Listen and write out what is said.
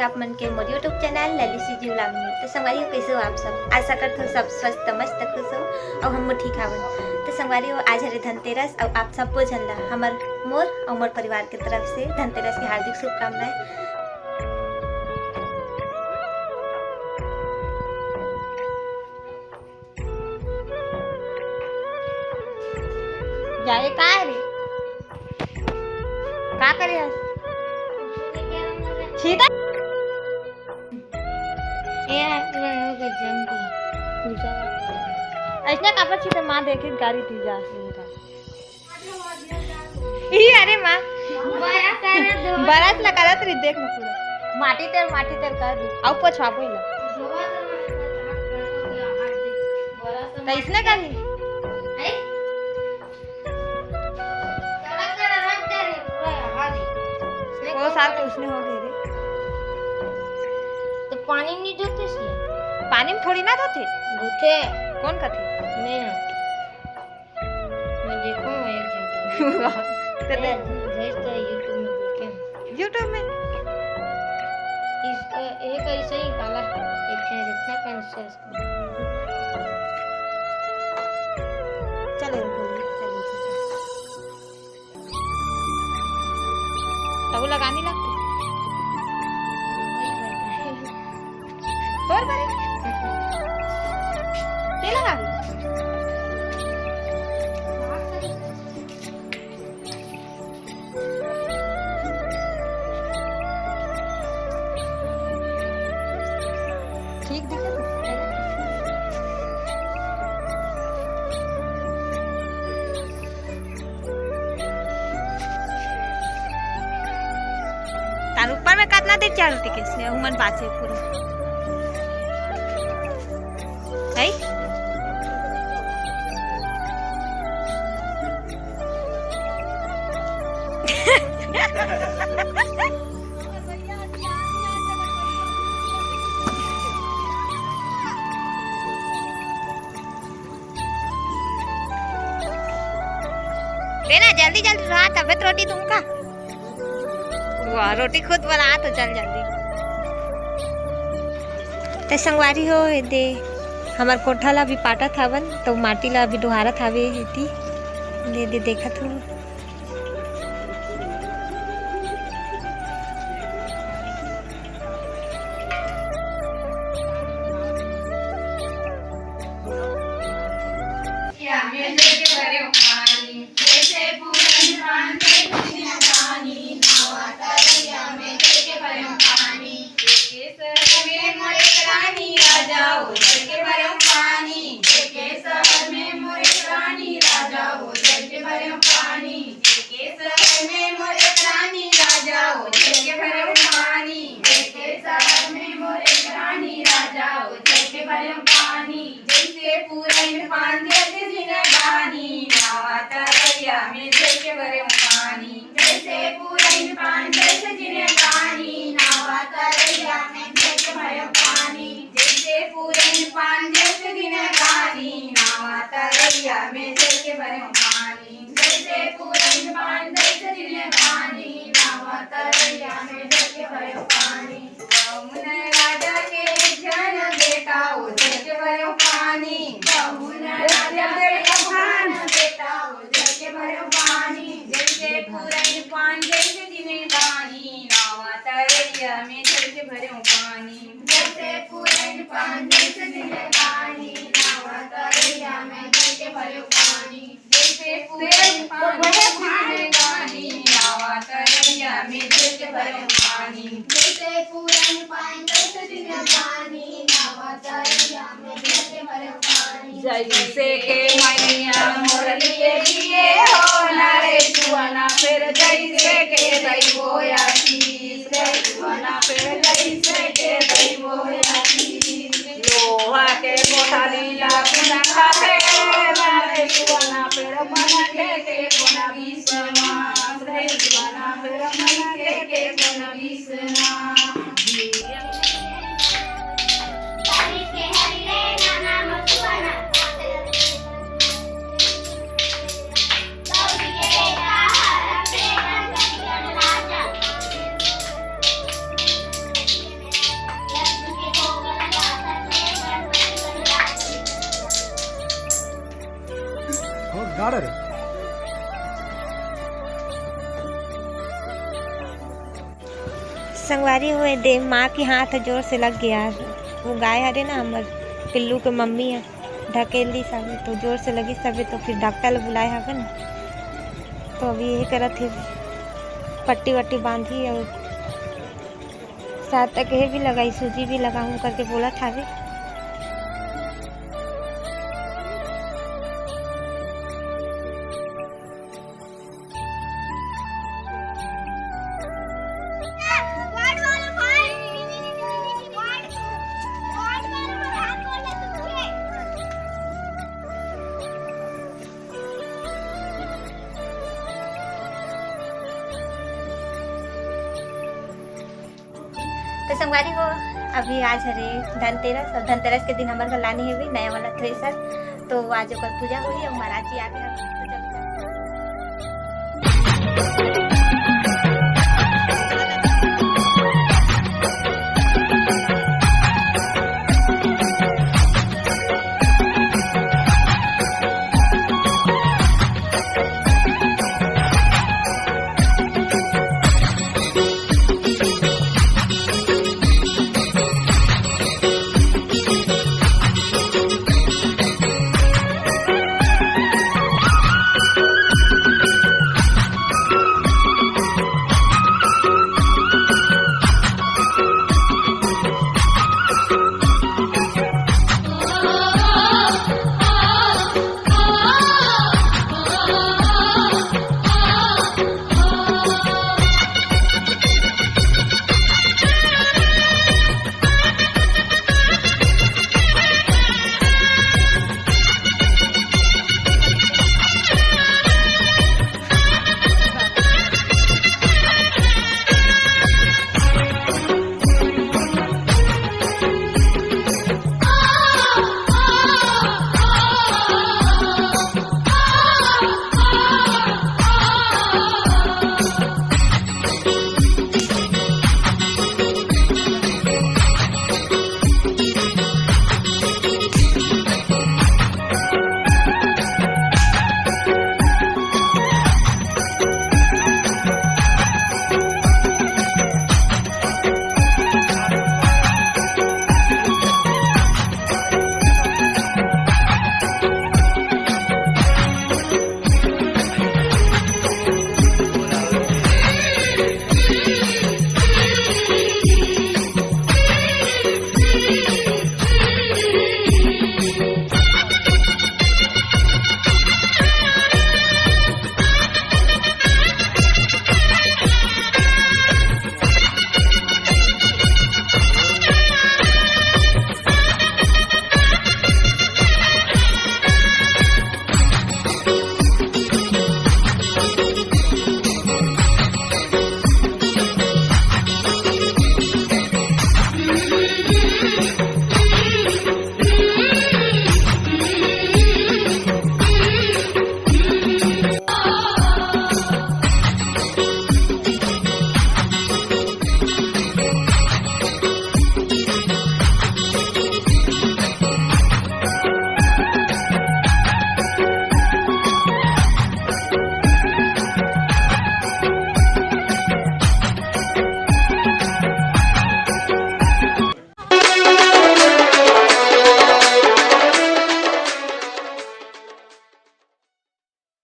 आप मन के मोर यूट्यूब चैनल लली सी जीव लाग में। तो संगवारी हो कैसे हो आप सब? आशा करते हो सब स्वस्थ मस्त खुश हो और हम ठीक हावन। तो संगवारी हो आज हरे धनतेरस और आप सबको झल्ला हमार मोर और मोर परिवार की तरफ से धनतेरस की हार्दिक शुभकामनाएं। जाए का रे का करे सीधा ऐसा कापर सीधा माँ देखे गाड़ी थी जा अरे माँ बरस ला करत रही देख न पूरा माटी तेर कर दी आउ पछवा पहिला त इसने करी वो साल के उसने हो गए रे तो पानी नहीं धोते से पानी में थोड़ी ना धोते धोते कौन का थे नहीं मैं देखूं एक जगह तो दे भेजता यूट्यूब में देखे यूट्यूब में इसका एक ऐसा ही काला एक है जितना कैंसर चलो तब लगाने लगती तोड़ करे ते लगा ठीक दिखे तार ऊपर में कितना देर चलती कैसे उमन बाचे पूरा है देना जल्दी जल्दी रहा तबियत रोटी तुमका वाह रोटी खुद बना तो चल जल्दी ते संगवारी हो दे हमार कोठा ला भी पाटा थावन तो माटी ला भी डोहारा थावे हेती दे दे देखा थो जैसे के मैया मोर लिए हो नारे सुवना फिर जैसे के दैवो आशीष सुवना फिर जैसे के दैवो आशीष लोहा के कोठा लीला गुना खाते नारे सुवना फिर मन के गुना विश्वनाथ रे सुवना फिर मन के गुना विश्वनाथ गाड़ रे संगवारी हुए दे माँ के हाथ जोर से लग गया। वो गाय हरे ना हमर पिल्लू के मम्मी है ढकेल दी सबे तो जोर से लगी सबे तो फिर डॉक्टर बुलाए हवन। तो अभी यही करत थे पट्टी वट्टी बांधी और साथ तक ये भी लगाई सूजी भी लगाऊं करके बोला था भी। तो संगवारी हो अभी आज हरे धनतेरस और धनतेरस के दिन हमारे घर लानी है भी नया वाला थ्रेसर। तो आज ओकर पूजा हुई और महाराज जी आ गए। तो चलो